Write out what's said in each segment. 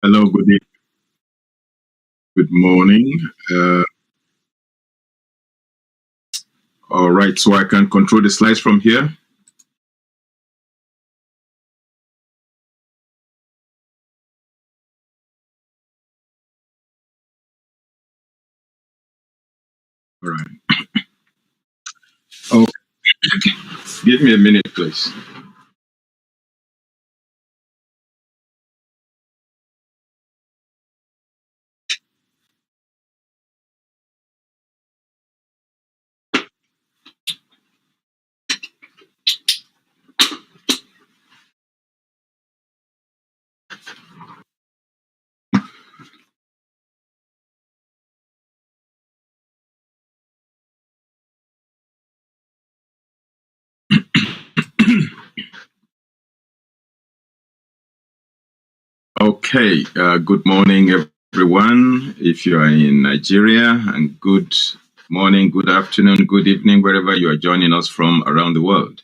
Hello, good morning. Uh, all right, so I can control the slides from here. All right. Oh, give me a minute, please. Okay, good morning, everyone. If you are in Nigeria, and good morning, good afternoon, good evening, wherever you are joining us from around the world.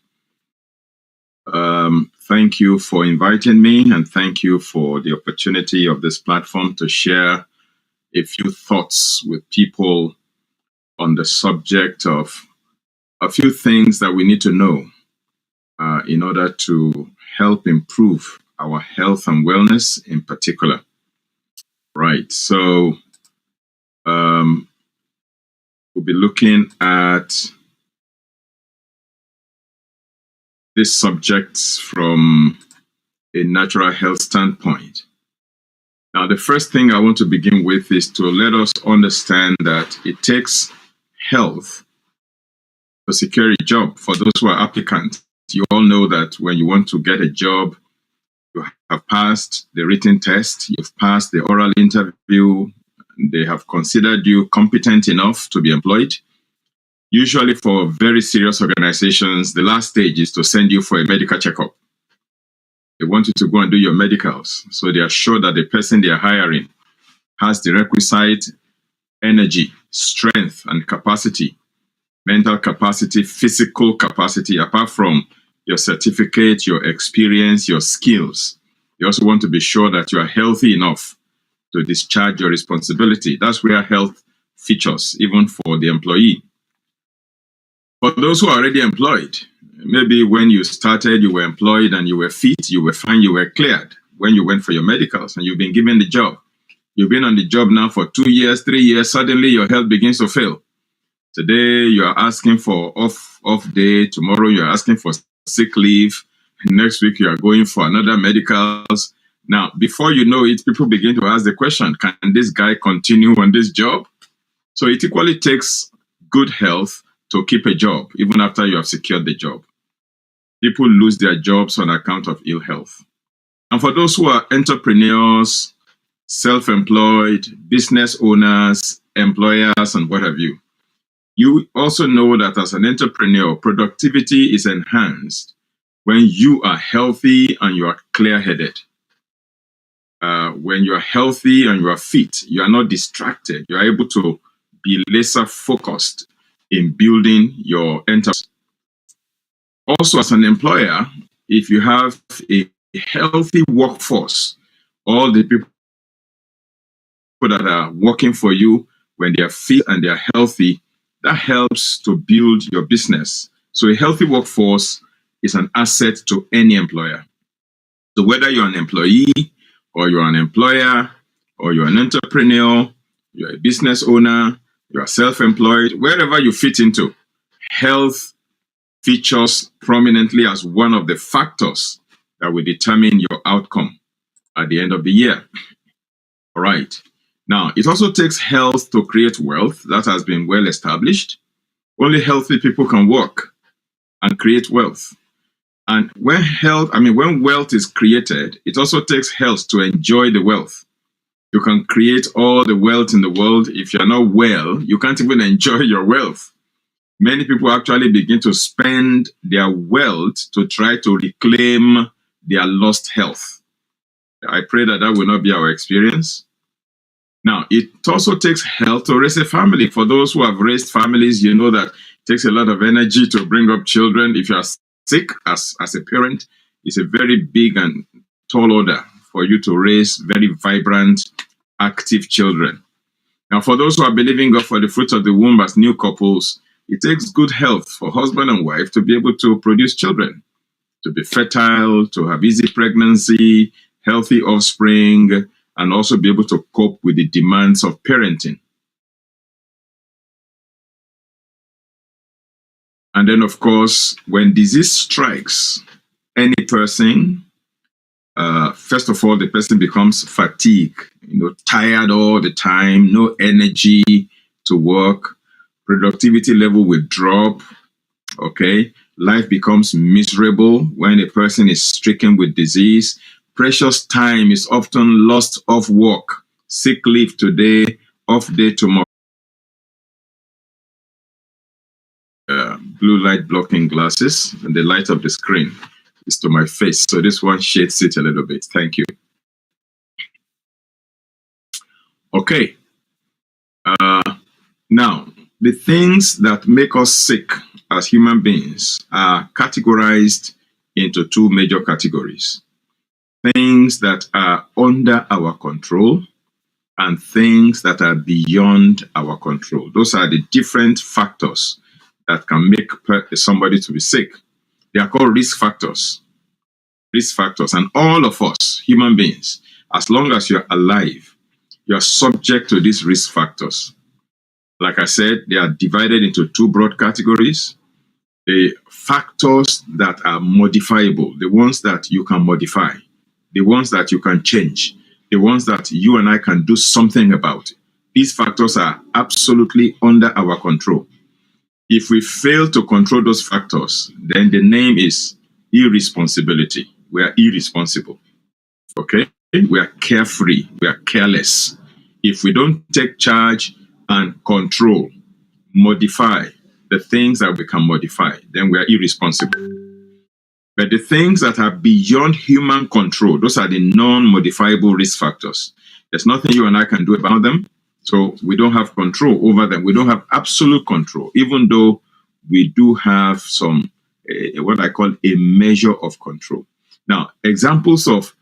Thank you for inviting me, and thank you for the opportunity of this platform to share a few thoughts with people on the subject of a few things that we need to know in order to help improve our health and wellness in particular. Right. So we'll be looking at this subject from a natural health standpoint. Now, the first thing I want to begin with is to let us understand that it takes health to secure a job. For those who are applicants, you all know that when you want to get a job, you have passed the written test, you've passed the oral interview, they have considered you competent enough to be employed. Usually for very serious organizations, the last stage is to send you for a medical checkup. They want you to go and do your medicals. So they are sure that the person they are hiring has the requisite energy, strength, and capacity, mental capacity, physical capacity, apart from your certificate, your experience, your skills. You also want to be sure that you are healthy enough to discharge your responsibility. That's where health features, even for the employee. For those who are already employed, maybe when you started, you were employed and you were fit, you were fine, you were cleared when you went for your medicals and you've been given the job. You've been on the job now for 2 years, 3 years, suddenly your health begins to fail. Today you are asking for off day, tomorrow you are asking for sick leave, next week you are going for another medicals. Now, before you know it, people begin to ask the question, can this guy continue on this job? So it equally takes good health to keep a job, even after you have secured the job. People lose their jobs on account of ill health. And for those who are entrepreneurs, self-employed, business owners, employers, and what have you, you also know that as an entrepreneur, productivity is enhanced when you are healthy and you are clear-headed. When you are healthy and you are fit, you are not distracted. You are able to be laser focused in building your enterprise. Also, as an employer, if you have a healthy workforce, all the people that are working for you, when they are fit and they are healthy, that helps to build your business. So a healthy workforce is an asset to any employer. So whether you're an employee or you're an employer or you're an entrepreneur, you're a business owner, you're self-employed, wherever you fit into, health features prominently as one of the factors that will determine your outcome at the end of the year. All right. Now, it also takes health to create wealth. That has been well established. Only healthy people can work and create wealth. And when wealth is created, it also takes health to enjoy the wealth. You can create all the wealth in the world. If you're not well, you can't even enjoy your wealth. Many people actually begin to spend their wealth to try to reclaim their lost health. I pray that that will not be our experience. Now, it also takes health to raise a family. For those who have raised families, you know that it takes a lot of energy to bring up children. If you are sick as a parent, it's a very big and tall order for you to raise very vibrant, active children. Now, for those who are believing God for the fruit of the womb as new couples, it takes good health for husband and wife to be able to produce children, to be fertile, to have easy pregnancy, healthy offspring, and also be able to cope with the demands of parenting. And then, of course, when disease strikes any person, first of all, the person becomes fatigued, tired all the time, no energy to work, productivity level will drop, okay? Life becomes miserable when a person is stricken with disease. Precious time is often lost off work, sick leave today, off day tomorrow. Blue light blocking glasses, and the light of the screen is to my face. So this one shades it a little bit. Thank you. Okay. Now, the things that make us sick as human beings are categorized into two major categories. Things that are under our control and things that are beyond our control. Those are the different factors that can make somebody to be sick. They are called risk factors. Risk factors. And all of us, human beings, as long as you're alive, you're subject to these risk factors. Like I said, they are divided into two broad categories. The factors that are modifiable, the ones that you can modify, the ones that you can change, the ones that you and I can do something about. These factors are absolutely under our control. If we fail to control those factors, then the name is irresponsibility. We are irresponsible. Okay? We are carefree. We are careless. If we don't take charge and control, modify the things that we can modify, then we are irresponsible. But the things that are beyond human control, those are the non-modifiable risk factors. There's nothing you and I can do about them. So we don't have control over them. We don't have absolute control, even though we do have some, what I call a measure of control. Now, examples of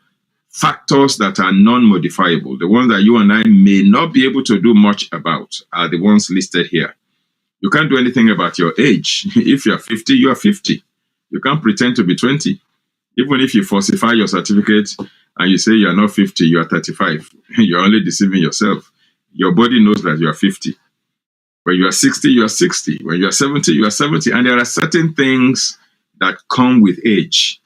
factors that are non-modifiable, the ones that you and I may not be able to do much about, are the ones listed here. You can't do anything about your age. If you're 50, you are 50. You can't pretend to be 20. Even if you falsify your certificate and you say you're not 50, you are 35, you're only deceiving yourself. Your body knows that you are 50. When you are 60, you are 60. When you are 70, you are 70. And there are certain things that come with age.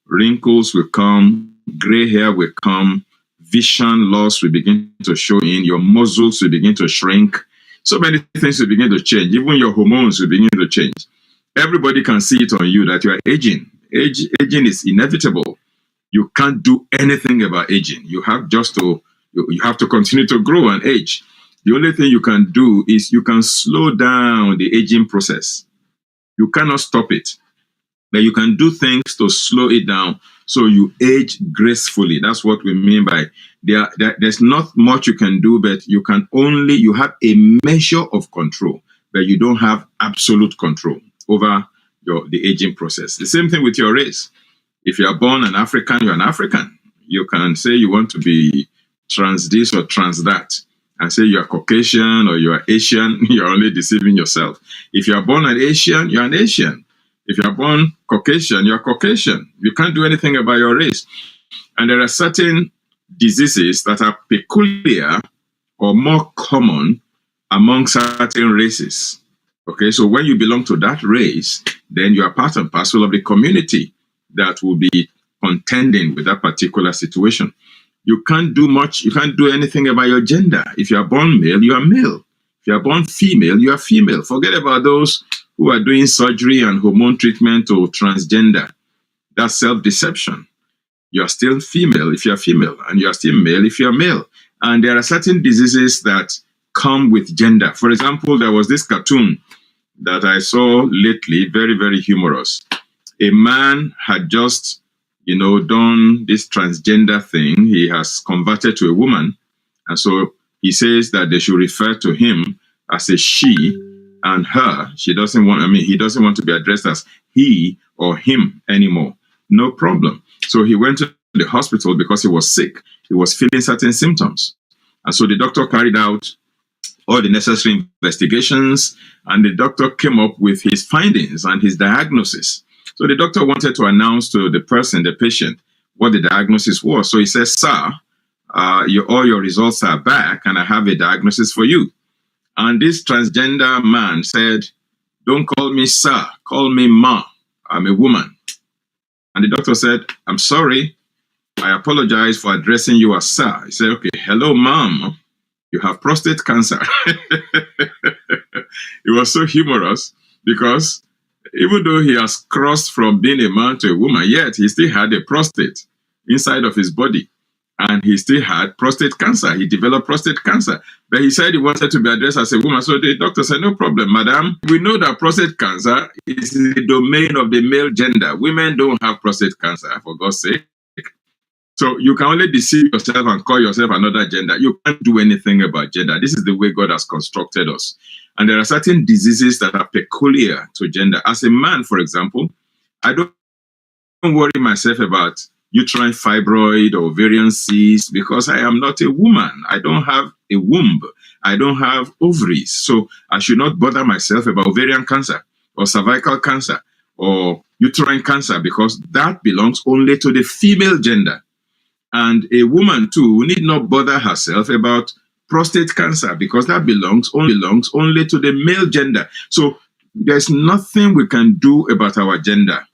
Wrinkles will come, gray hair will come, vision loss will begin to show in, your muscles will begin to shrink. So many things will begin to change. Even your hormones will begin to change. Everybody can see it on you that you are aging. Aging is inevitable. You can't do anything about aging. You have to continue to grow and age. The only thing you can do is you can slow down the aging process. You cannot stop it, but you can do things to slow it down so you age gracefully. That's what we mean by there's not much you can do, but you have a measure of control, but you don't have absolute control over the aging process. The same thing with your race. If you are born an African, you're an African. You can say you want to be trans this or trans that, and say you're Caucasian or you're Asian. You're only deceiving yourself. If you are born an Asian, you're an Asian. If you are born Caucasian, you're Caucasian. You can't do anything about your race. And there are certain diseases that are peculiar or more common among certain races. Okay, so when you belong to that race, then you are part and parcel of the community that will be contending with that particular situation. You can't do much. You can't do anything about your gender. If you are born male, you are male. If you are born female, you are female. Forget about those who are doing surgery and hormone treatment or transgender. That's self-deception. You are still female if you are female, and you are still male if you are male. And there are certain diseases that come with gender. For example, there was this cartoon that I saw lately, very, very humorous. A man had just, done this transgender thing. He has converted to a woman. And so he says that they should refer to him as a she and her. He doesn't want to be addressed as he or him anymore. No problem. So he went to the hospital because he was sick. He was feeling certain symptoms. And so the doctor carried out all the necessary investigations, and the doctor came up with his findings and his diagnosis. So the doctor wanted to announce to the person, the patient, what the diagnosis was. So he says, "Sir, all your results are back, and I have a diagnosis for you." And this transgender man said, "Don't call me sir, call me ma. I'm a woman." And the doctor said, "I'm sorry, I apologize for addressing you as sir." He said, "Okay, hello, ma'am. You have prostate cancer." It was so humorous because even though he has crossed from being a man to a woman, yet he still had a prostate inside of his body. And he still had prostate cancer. He developed prostate cancer. But he said he wanted to be addressed as a woman. So the doctor said, "No problem, madam. We know that prostate cancer is the domain of the male gender. Women don't have prostate cancer, for God's sake. So you can only deceive yourself and call yourself another gender. You can't do anything about gender. This is the way God has constructed us. And there are certain diseases that are peculiar to gender. As a man, for example, I don't worry myself about uterine fibroid or ovarian cysts because I am not a woman. I don't have a womb. I don't have ovaries. So I should not bother myself about ovarian cancer or cervical cancer or uterine cancer because that belongs only to the female gender. And a woman too need not bother herself about prostate cancer because that belongs only to the male gender. So there's nothing we can do about our gender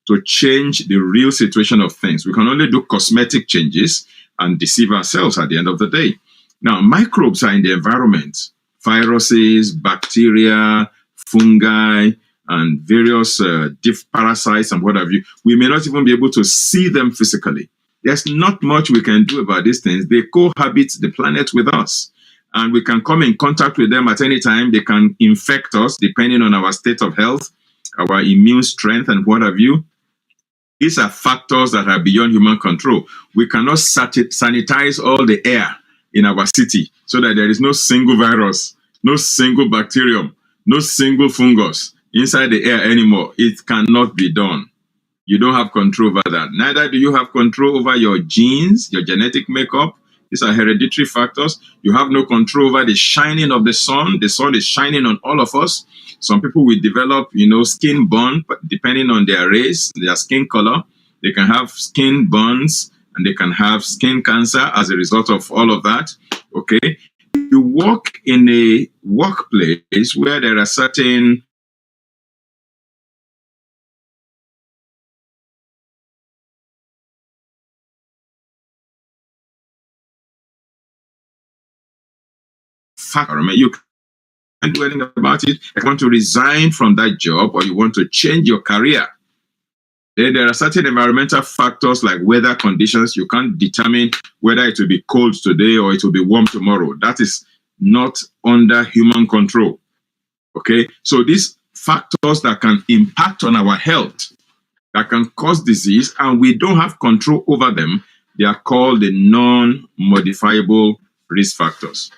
to change the real situation of things. We can only do cosmetic changes and deceive ourselves at the end of the day. Now, microbes are in the environment. Viruses, bacteria, fungi, and various parasites and what have you. We may not even be able to see them physically. There's not much we can do about these things. They cohabit the planet with us. And we can come in contact with them at any time. They can infect us depending on our state of health, our immune strength, and what have you. These are factors that are beyond human control. We cannot sanitize all the air in our city so that there is no single virus, no single bacterium, no single fungus inside the air anymore. It cannot be done. You don't have control over that. Neither do you have control over your genes, your genetic makeup. These are hereditary factors. You have no control over the shining of the sun. The sun is shining on all of us. Some people will develop, skin burn, depending on their race, their skin color. They can have skin burns and they can have skin cancer as a result of all of that. Okay. You work in a workplace where there are certain factors. You can't do anything about it. If you want to resign from that job or you want to change your career, then there are certain environmental factors like weather conditions. You can't determine whether it will be cold today or it will be warm tomorrow. That is not under human control. Okay, so these factors that can impact on our health, that can cause disease, and we don't have control over them, they are called the non-modifiable risk factors.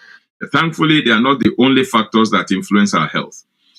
Thankfully, they are not the only factors that influence our health.